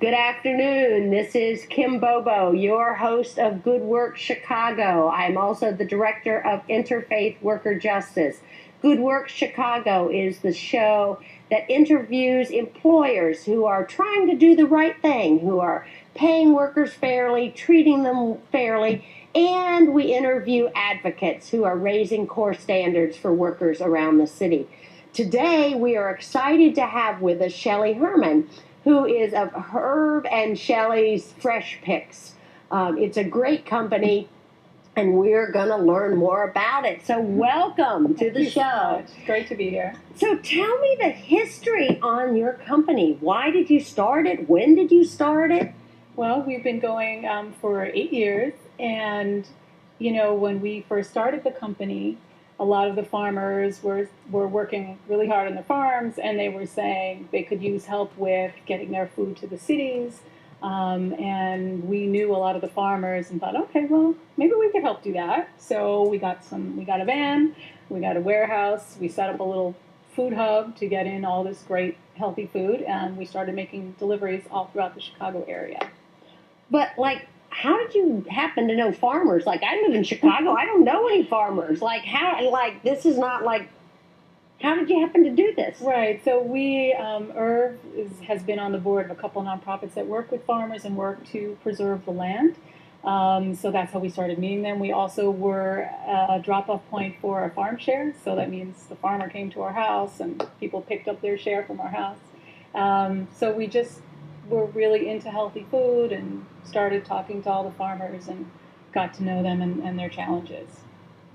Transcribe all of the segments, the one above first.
Good afternoon. This is Kim Bobo, your host of Good Work Chicago. I'm also the director of Interfaith Worker Justice. Good Work Chicago is the show that interviews employers who are trying to do the right thing, who are paying workers fairly, treating them fairly, and we interview advocates who are raising core standards for workers around the city. Today, we are excited to have with us Shelly Herman, who is of Herb and Shelly's Fresh Picks. It's a great company, and we're going to learn more about it. So welcome to the show. Great to be here. So tell me the history on your company. Why did you start it? When did you start it? Well, we've been going for 8 years, and when we first started the company, a lot of the farmers were working really hard on their farms, and they were saying they could use help with getting their food to the cities. And we knew a lot of the farmers and thought, okay, well, maybe we could help do that. So we got a van, we got a warehouse, we set up a little food hub to get in all this great healthy food, and we started making deliveries all throughout the Chicago area. But how did you happen to know farmers? I live in Chicago. I don't know any farmers. This is not how did you happen to do this? Right. So we, Herb has been on the board of a couple nonprofits that work with farmers and work to preserve the land. So that's how we started meeting them. We also were a drop-off point for our farm share. So that means the farmer came to our house and people picked up their share from our house. So we just were really into healthy food and started talking to all the farmers and got to know them and their challenges.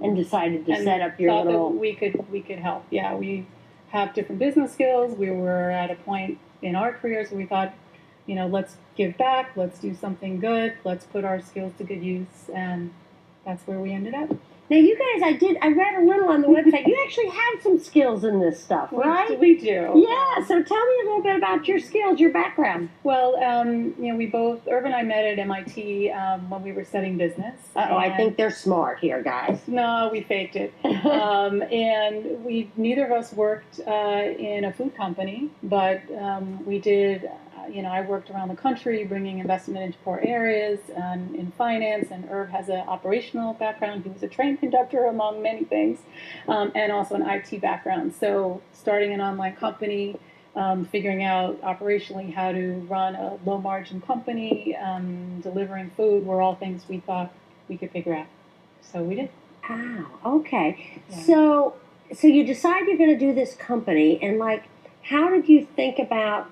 And decided to set up your thought little... that we could help. Yeah, we have different business skills. We were at a point in our careers where we thought, let's give back, let's do something good, let's put our skills to good use, and that's where we ended up. Now, you guys, I read a little on the website. You actually have some skills in this stuff, right? We do. Yeah, so tell me a little bit about your skills, your background. Well, we both, Herb and I met at MIT when we were studying business. I think they're smart here, guys. No, we faked it. And neither of us worked in a food company, but we did... I worked around the country bringing investment into poor areas and in finance, and Herb has an operational background. He was a train conductor, among many things, and also an IT background. So starting an online company, figuring out operationally how to run a low-margin company, delivering food were all things we thought we could figure out. So we did. Wow, okay. Yeah. So you decide you're going to do this company, and how did you think about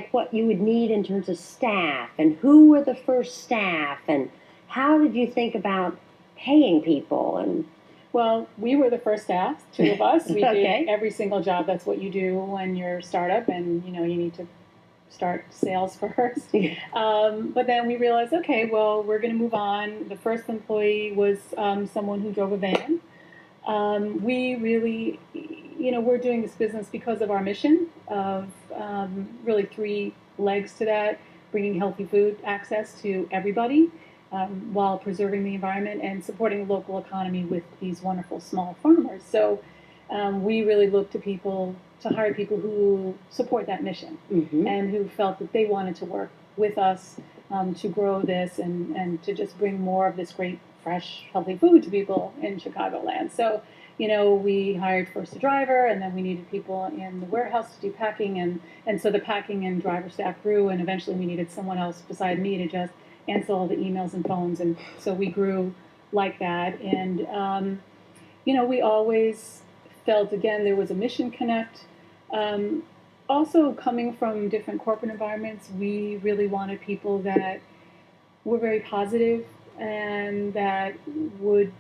what you would need in terms of staff, and who were the first staff, and how did you think about paying people? And well, we were the first staff, 2 of us. We Okay. did every single job. That's what you do when you're a startup, and you need to start sales first. But then we realized, okay, well, we're going to move on. The first employee was someone who drove a van. We really, we're doing this business because of our mission of really 3 legs to that: bringing healthy food access to everybody while preserving the environment and supporting the local economy with these wonderful small farmers. So we really look to hire people who support that mission and who felt that they wanted to work with us to grow this and to just bring more of this great, fresh, healthy food to people in Chicagoland. So, we hired first a driver, and then we needed people in the warehouse to do packing, and so the packing and driver staff grew, and eventually we needed someone else beside me to just answer all the emails and phones, and so we grew like that. And, we always felt, again, there was a mission connect. Also, coming from different corporate environments, we really wanted people that were very positive and that would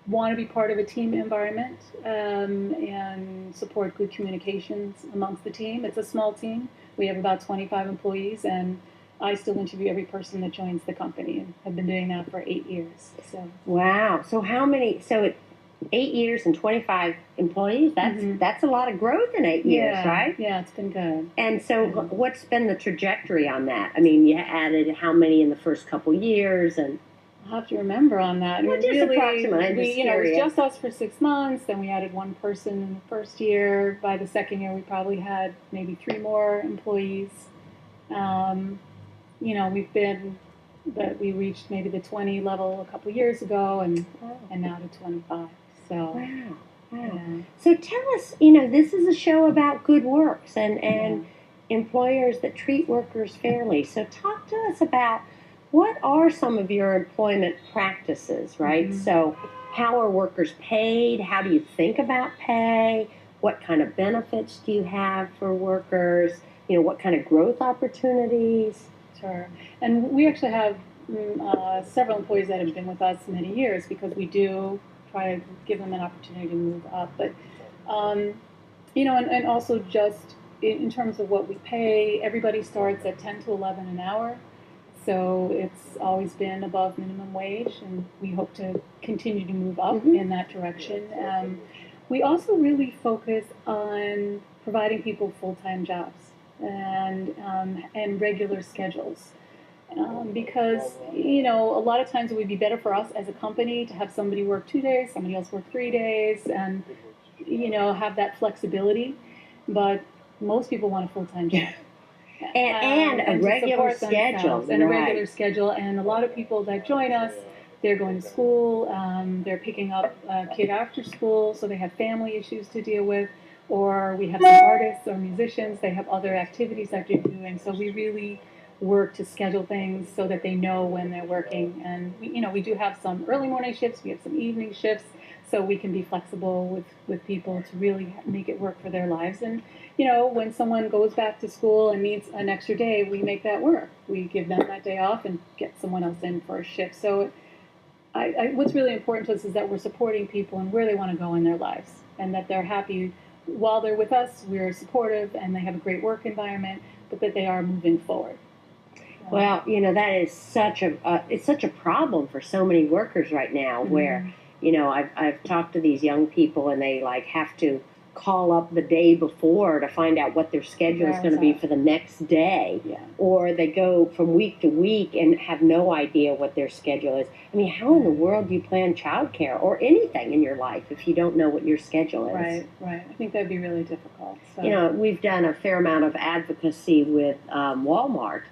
want to be part of a team environment and support good communications amongst the team. It's a small team. We have about 25 employees, and I still interview every person that joins the company, and have been doing that for 8 years. So wow. So how many? So 8 years and 25 employees. That's a lot of growth in 8 years, right? Yeah, it's been good. And so, what's been the trajectory on that? I mean, you added how many in the first couple years, and I'll have to remember on that. Well, just approximately. I'm just it was curious. just us for 6 months. Then we added 1 person in the first year. By the second year, we probably had maybe 3 more employees. we reached maybe the 20 level a couple years ago, and Wow. and now to 25. So Wow. Wow. yeah. So tell us, this is a show about good works and employers that treat workers fairly. So talk to us about what are some of your employment practices, right? Mhm. So how are workers paid? How do you think about pay? What kind of benefits do you have for workers? What kind of growth opportunities? Sure. And we actually have several employees that have been with us many years because we do try to give them an opportunity to move up. But, and also just in terms of what we pay, everybody starts at 10 to 11 an hour. So it's always been above minimum wage, and we hope to continue to move up in that direction. We also really focus on providing people full-time jobs and regular schedules. Because a lot of times it would be better for us as a company to have somebody work 2 days, somebody else work 3 days, and have that flexibility. But most people want a full-time job. And a regular schedule. And a regular schedule. And a lot of people that join us, they're going to school, they're picking up a kid after school, so they have family issues to deal with. Or we have some artists or musicians, they have other activities that they're doing. So we really work to schedule things so that they know when they're working. And we do have some early morning shifts, we have some evening shifts, so we can be flexible with people to really make it work for their lives. And when someone goes back to school and needs an extra day, we make that work. We give them that day off and get someone else in for a shift. So what's really important to us is that we're supporting people and where they want to go in their lives, and that they're happy while they're with us. We're supportive and they have a great work environment, but that they are moving forward. Well, that is it's such a problem for so many workers right now, where I've talked to these young people and they have to call up the day before to find out what their schedule is going to be for the next day, or they go from week to week and have no idea what their schedule is. I mean, how in the world do you plan childcare or anything in your life if you don't know what your schedule is? Right. I think that'd be really difficult. So. We've done a fair amount of advocacy with Walmart.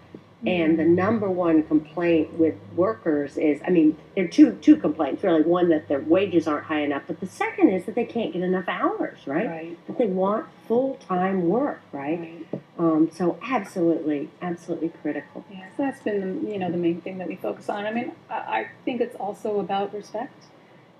And the number one complaint with workers is, there are two complaints, really. One, that their wages aren't high enough, but the second is that they can't get enough hours, right? That they want full-time work, right? So absolutely critical. Yeah, so that's been, the main thing that we focus on. I think it's also about respect,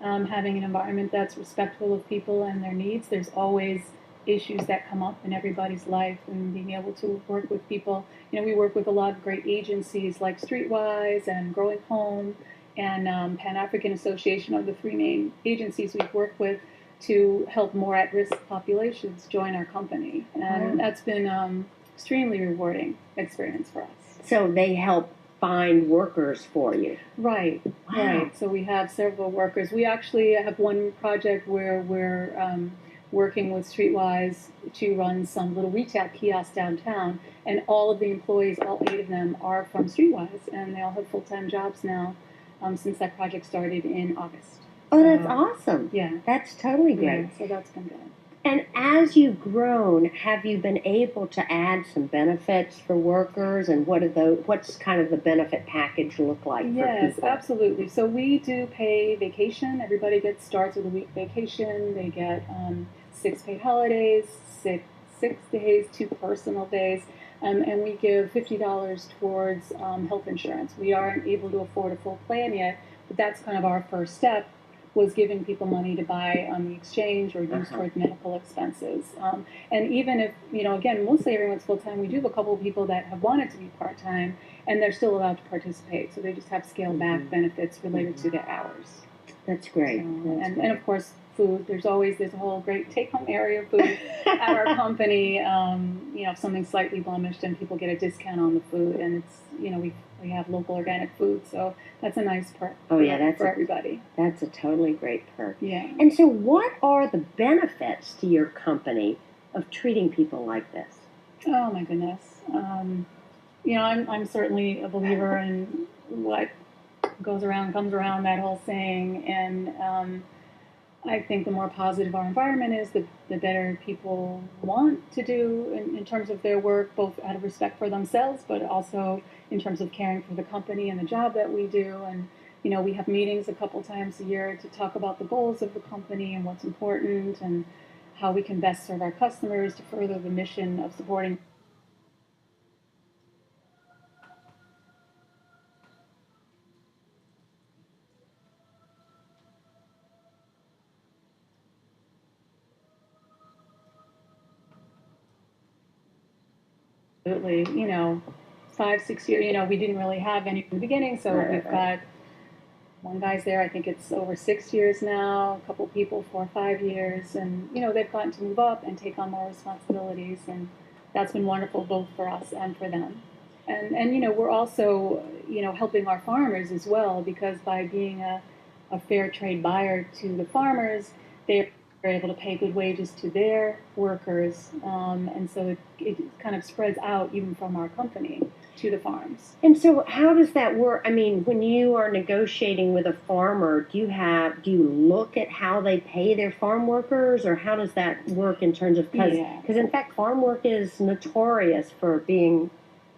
having an environment that's respectful of people and their needs. There's always issues that come up in everybody's life, and being able to work with people. We work with a lot of great agencies like Streetwise and Growing Home and Pan-African Association are the three main agencies we've worked with to help more at-risk populations join our company. And that's been extremely rewarding experience for us. So they help find workers for you. Right. So we have several workers. We actually have one project where we're working with Streetwise to run some little retail kiosks downtown, and all of the employees, all 8 of them, are from Streetwise, and they all have full-time jobs now since that project started in August. Oh, that's awesome. Yeah. That's totally great. Yeah, so that's been good. And as you've grown, have you been able to add some benefits for workers, and what's kind of the benefit package look like for people? Yes, absolutely. So we do pay vacation. Everybody starts with a week vacation. They get 6 paid holidays, six days, 2 personal days, and we give $50 towards health insurance. We aren't able to afford a full plan yet, but that's kind of our first step, was giving people money to buy on the exchange or use towards medical expenses. And even if, again, mostly everyone's full-time, we do have a couple of people that have wanted to be part-time, and they're still allowed to participate. So they just have scaled-back benefits related to their hours. That's great. And of course, food. There's a whole great take-home area of food at our company. If something's slightly blemished, and people get a discount on the food, and it's, we have local organic food, so that's a nice perk for everybody. That's a totally great perk. Yeah. And so what are the benefits to your company of treating people like this? Oh, my goodness. I'm certainly a believer in what goes around comes around, that whole saying, and I think the more positive our environment is, the better people want to do in terms of their work, both out of respect for themselves, but also in terms of caring for the company and the job that we do. And, we have meetings a couple times a year to talk about the goals of the company and what's important and how we can best serve our customers to further the mission of supporting. Absolutely, 5, 6 years, we didn't really have any in the beginning, so we've got one guy's there, I think it's over 6 years now, a couple people 4 or 5 years, and they've gotten to move up and take on more responsibilities, and that's been wonderful both for us and for them. And we're also helping our farmers as well, because by being a fair trade buyer to the farmers, they're able to pay good wages to their workers, and so it kind of spreads out even from our company to the farms. And so how does that work? I mean, when you are negotiating with a farmer, do you look at how they pay their farm workers, or how does that work in terms of, because in fact farm work is notorious for being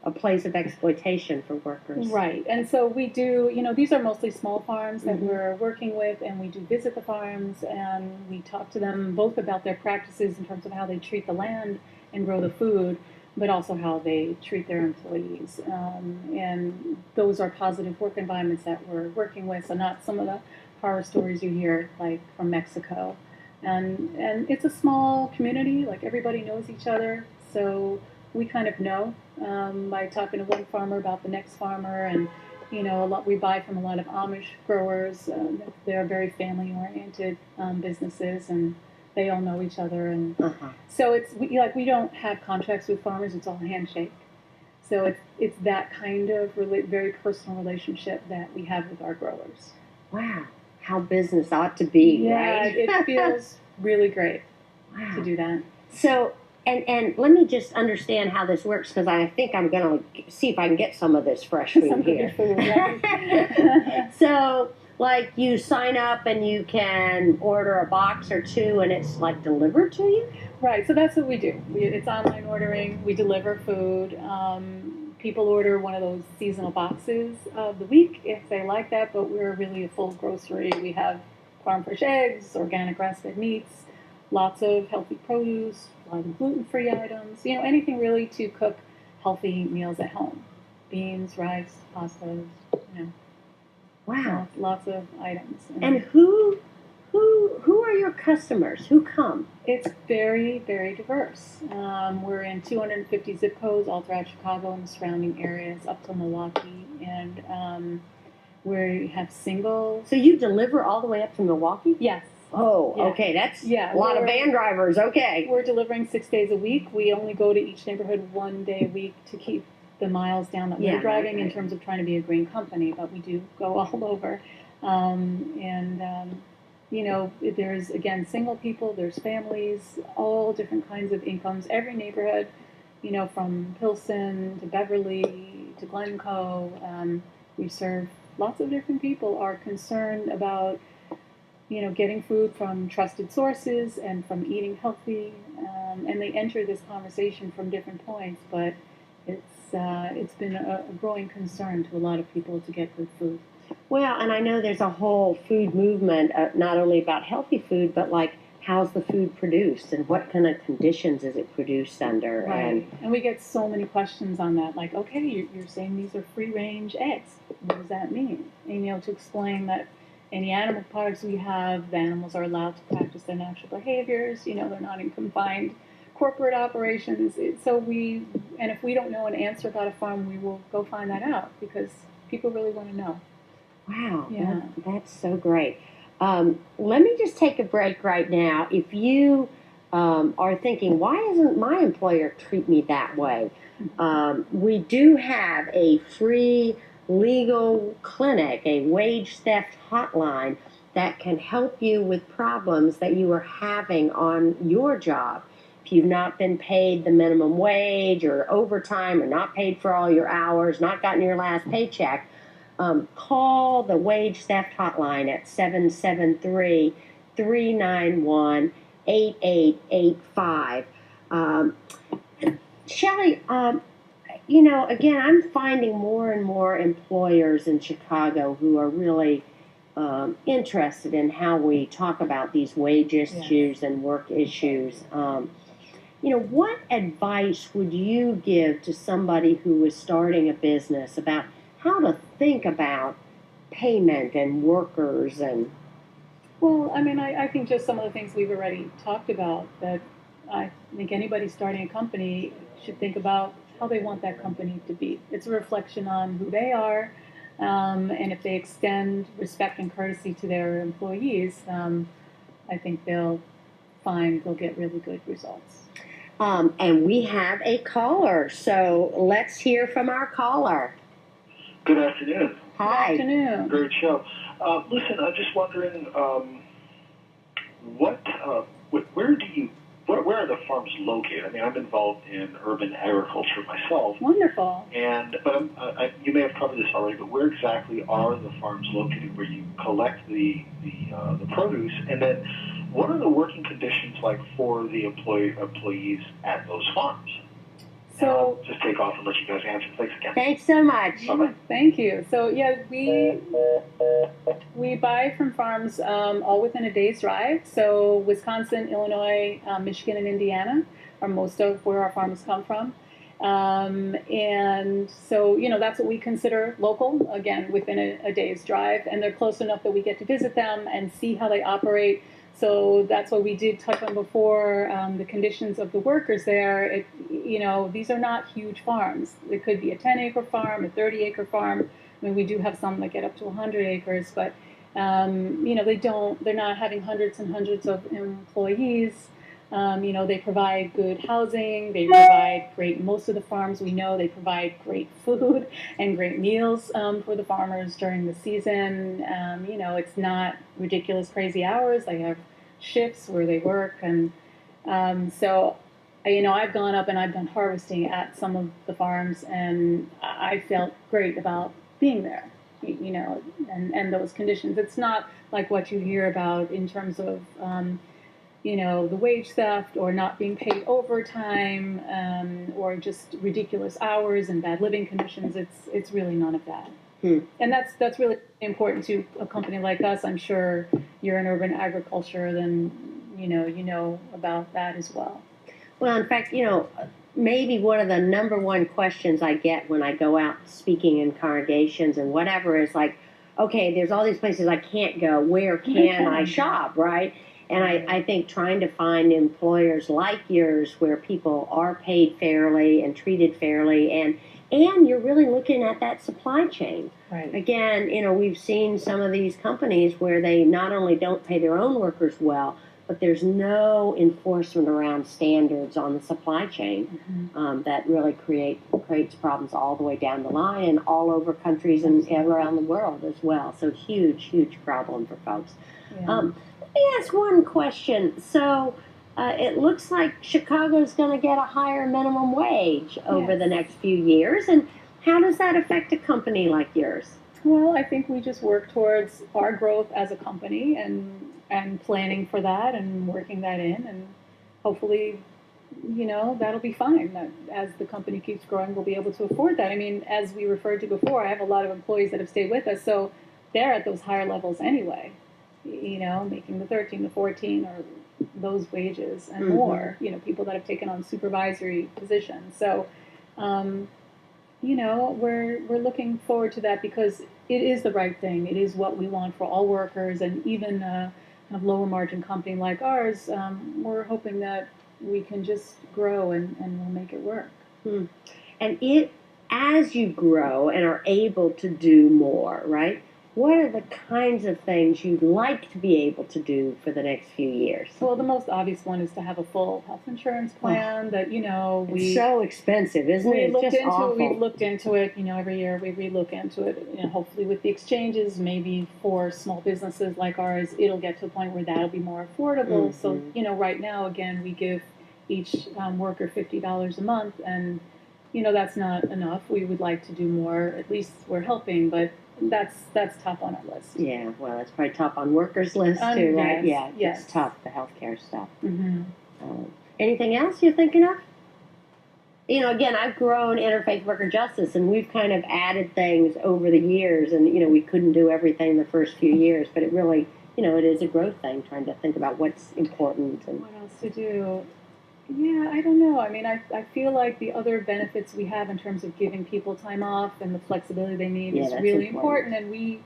a place of exploitation for workers. Right. And so we do, these are mostly small farms that we're working with, and we do visit the farms and we talk to them both about their practices in terms of how they treat the land and grow the food, but also how they treat their employees. And those are positive work environments that we're working with, so not some of the horror stories you hear, like from Mexico. And it's a small community, like everybody knows each other, so we kind of know by talking to one farmer about the next farmer, and we buy from a lot of Amish growers. They're very family-oriented businesses, and they all know each other, and so we don't have contracts with farmers; it's all handshake. So it's that kind of very personal relationship that we have with our growers. Wow, how business ought to be, right? Yeah, it feels really great to do that. So. And let me just understand how this works, because I think I'm going to see if I can get some of this fresh food here. Food, right? So, like, you sign up and you can order a box or two, and it's like delivered to you? Right. So that's what we do. It's online ordering. We deliver food. People order one of those seasonal boxes of the week if they like that, but we're really a full grocery. We have farm fresh eggs, organic grass-fed meats, lots of healthy produce, a lot of gluten-free items, anything really to cook healthy meals at home. Beans, rice, pastas, Wow. Lots of items. And who are your customers? Who come? It's very, very diverse. We're in 250 zip codes all throughout Chicago and the surrounding areas up to Milwaukee, and we have single. So you deliver all the way up to Milwaukee? Yes. Oh, yeah. Okay, that's a lot of van drivers, okay. We're delivering 6 days a week. We only go to each neighborhood 1 day a week to keep the miles down that we're driving in terms of trying to be a green company, but we do go all over. There's, again, single people, there's families, all different kinds of incomes, every neighborhood, from Pilsen to Beverly to Glencoe. We serve lots of different people, are concerned about getting food from trusted sources and from eating healthy, and they enter this conversation from different points, but it's been a growing concern to a lot of people to get good food. Well, and I know there's a whole food movement, not only about healthy food, but like how's the food produced and what kind of conditions is it produced under. Right, and we get so many questions on that, like, okay, you're saying these are free-range eggs. What does that mean? And, to explain that any animal products we have, the animals are allowed to practice their natural behaviors. They're not in confined corporate operations. And if we don't know an answer about a farm, we will go find that out, because people really want to know. Wow, yeah. That's so great. Let me just take a break right now. If you are thinking, why doesn't my employer treat me that way? We do have a free legal clinic, a wage theft hotline that can help you with problems that you are having on your job. If you've not been paid the minimum wage or overtime, or not paid for all your hours, not gotten your last paycheck, call the wage theft hotline at 773 391-8885. Shelly, again, I'm finding more and more employers in Chicago who are really interested in how we talk about these wage issues and work issues. What advice would you give to somebody who is starting a business about how to think about payment and workers and... Well, I mean, I think just some of the things we've already talked about, that I think anybody starting a company should think about how they want that company to be. It's a reflection on who they are, and if they extend respect and courtesy to their employees, I think they'll get really good results. And we have a caller, so let's hear from our caller. Good afternoon. Hi. Good afternoon. Great show. Listen, I'm just wondering, where are the farms located? I mean, I'm involved in urban agriculture myself. Wonderful. But you may have covered this already, but where exactly are the farms located where you collect the produce? And then what are the working conditions like for the employees at those farms? So I'll just take off and let you guys answer. Thanks again. Thanks so much. Bye-bye. Thank you. So yeah, we buy from farms all within a day's drive. So Wisconsin, Illinois, Michigan, and Indiana are most of where our farms come from. And so, that's what we consider local, again, within a day's drive. And they're close enough that we get to visit them and see how they operate. So that's what we did touch on before, the conditions of the workers there. These are not huge farms. It could be a 10-acre farm, a 30-acre farm. I mean, we do have some that get up to 100 acres, but, they're not having hundreds and hundreds of employees. They provide good housing. They provide most of the farms we know, they provide great food and great meals for the farmers during the season. It's not ridiculous, crazy hours. They have shifts where they work. And so, I've gone up and I've done harvesting at some of the farms, and I felt great about being there, and those conditions. It's not like what you hear about in terms of, the wage theft or not being paid overtime, or just ridiculous hours and bad living conditions. It's really none of that. And that's really important to a company like us. I'm sure you're in urban agriculture, then you know about that as well. Well, in fact, maybe one of the number one questions I get when I go out speaking in congregations and whatever is like, okay, there's all these places I can't go. Where can I shop, right? And I think trying to find employers like yours where people are paid fairly and treated fairly, and you're really looking at that supply chain. Right. Again, we've seen some of these companies where they not only don't pay their own workers well, but there's no enforcement around standards on the supply chain. That really creates problems all the way down the line and all over countries and around the world as well. So huge problem for folks. Yeah. Let me ask one question. So it looks like Chicago's going to get a higher minimum wage over the next few years. And how does that affect a company like yours? Well, I think we just work towards our growth as a company and planning for that and working that in, and hopefully, that'll be fine. That as the company keeps growing, we'll be able to afford that. I mean, as we referred to before, I have a lot of employees that have stayed with us, so they're at those higher levels anyway, making the 13, the 14, or those wages and more, people that have taken on supervisory positions. So, we're looking forward to that because it is the right thing. It is what we want for all workers, and even a kind of lower margin company like ours, we're hoping that we can just grow and we'll make it work. And as you grow and are able to do more, right? What are the kinds of things you'd like to be able to do for the next few years? Well, the most obvious one is to have a full health insurance plan that, it's so expensive, isn't it? We've looked into it, every year we relook into it, and hopefully with the exchanges, maybe for small businesses like ours, it'll get to a point where that'll be more affordable. So, right now, again, we give each worker $50 a month, and that's not enough. We would like to do more. At least we're helping, but that's top on our list. Yeah, well, it's probably top on workers' list too, right? Yes. It's tough, the healthcare stuff. Mm-hmm. Anything else you're thinking of? Again, I've grown Interfaith Worker Justice, and we've kind of added things over the years, and, we couldn't do everything the first few years, but it really, it is a growth thing, trying to think about what's important. And what else to do? Yeah, I don't know. I mean, I feel like the other benefits we have in terms of giving people time off and the flexibility they need is really important, and we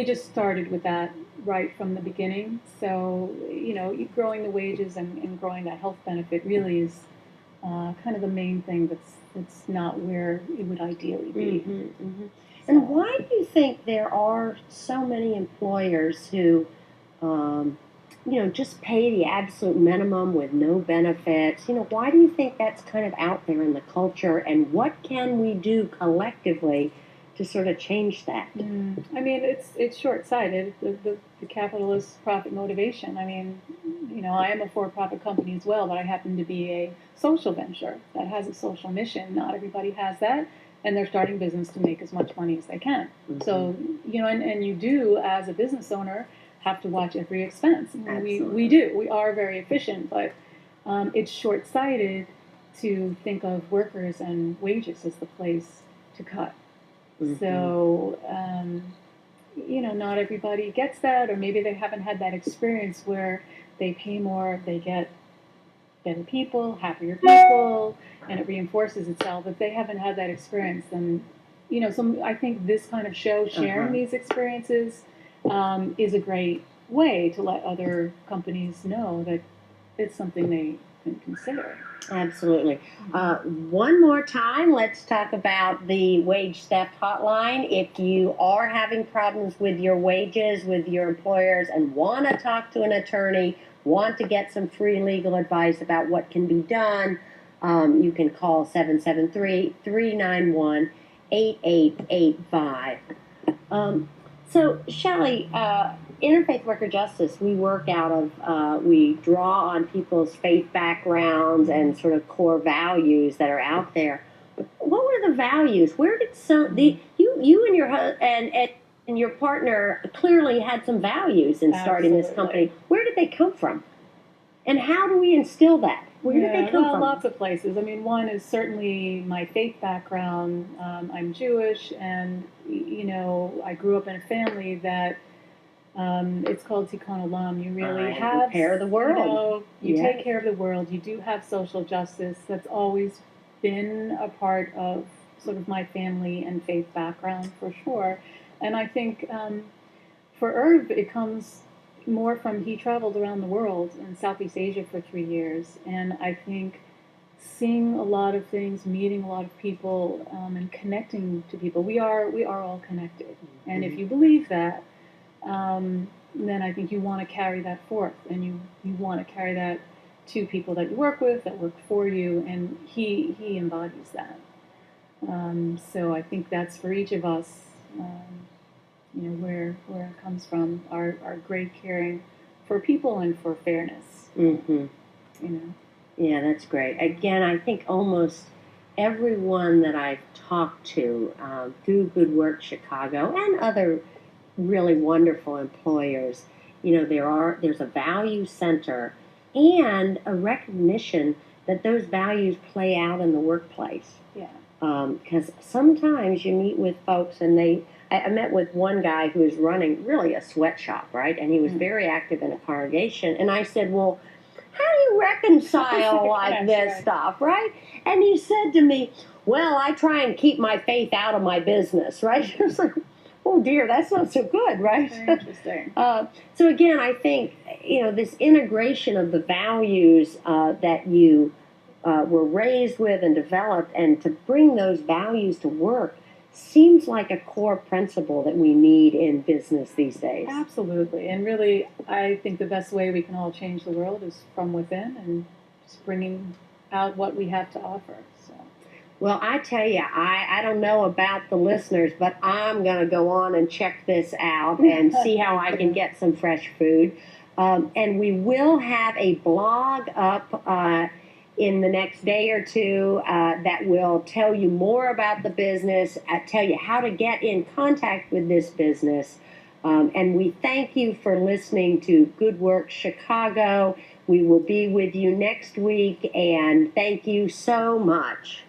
just started with that right from the beginning. So, growing the wages and growing that health benefit really is kind of the main thing that's not where it would ideally be. Mm-hmm, mm-hmm. So. And why do you think there are so many employers who, just pay the absolute minimum with no benefits? Why do you think that's kind of out there in the culture, and what can we do collectively to sort of change that? I mean, it's short-sighted, the capitalist profit motivation. I mean, I am a for-profit company as well, but I happen to be a social venture that has a social mission. Not everybody has that, and they're starting business to make as much money as they can. Mm-hmm. So, and you do, as a business owner, have to watch every expense. We are very efficient, but it's short-sighted to think of workers and wages as the place to cut. Mm-hmm. So, not everybody gets that, or maybe they haven't had that experience where they pay more, they get better people, happier people, and it reinforces itself. If they haven't had that experience, then, I think this kind of show, sharing these experiences, is a great way to let other companies know that it's something they can consider. Absolutely. One more time, let's talk about the wage theft hotline. If you are having problems with your wages, with your employers, and want to talk to an attorney, want to get some free legal advice about what can be done, you can call 773-391-8885. So, Shelly, Interfaith Worker Justice, we work out of, we draw on people's faith backgrounds and sort of core values that are out there. What were the values? Where did you and your partner clearly had some values in starting this company. Where did they come from? And how do we instill that? Where did they come from? Lots of places. I mean, one is certainly my faith background. I'm Jewish, and, I grew up in a family that it's called Tikkun Olam. You really have take care of the world. You take care of the world. You do have social justice. That's always been a part of sort of my family and faith background, for sure. And I think for Herb, it comes more from, he traveled around the world in Southeast Asia for 3 years. And I think seeing a lot of things, meeting a lot of people, and connecting to people, we are all connected. Mm-hmm. And if you believe that, then I think you want to carry that forth, and you want to carry that to people that you work with, that work for you, and he embodies that. So I think that's for each of us, where it comes from, our great caring for people and for fairness. Mm-hmm. Yeah, that's great. Again, I think almost everyone that I've talked to through Good Work Chicago and other really wonderful employers, there's a value center and a recognition that those values play out in the workplace. Yeah. Because sometimes you meet with folks, and I met with one guy who was running really a sweatshop, right? And he was very active in a congregation. And I said, well, how do you reconcile this stuff, right? And he said to me, well, I try and keep my faith out of my business, right? I was like, oh dear, that's not so good, right? Very interesting. So again, I think, this integration of the values that you were raised with and developed, and to bring those values to work, seems like a core principle that we need in business these days. Absolutely. And really, I think the best way we can all change the world is from within, and just bringing out what we have to offer. So. Well, I tell you, I don't know about the listeners, but I'm going to go on and check this out and see how I can get some fresh food. And we will have a blog up in the next day or two that will tell you more about the business, tell you how to get in contact with this business. And we thank you for listening to Good Work Chicago. We will be with you next week, and thank you so much.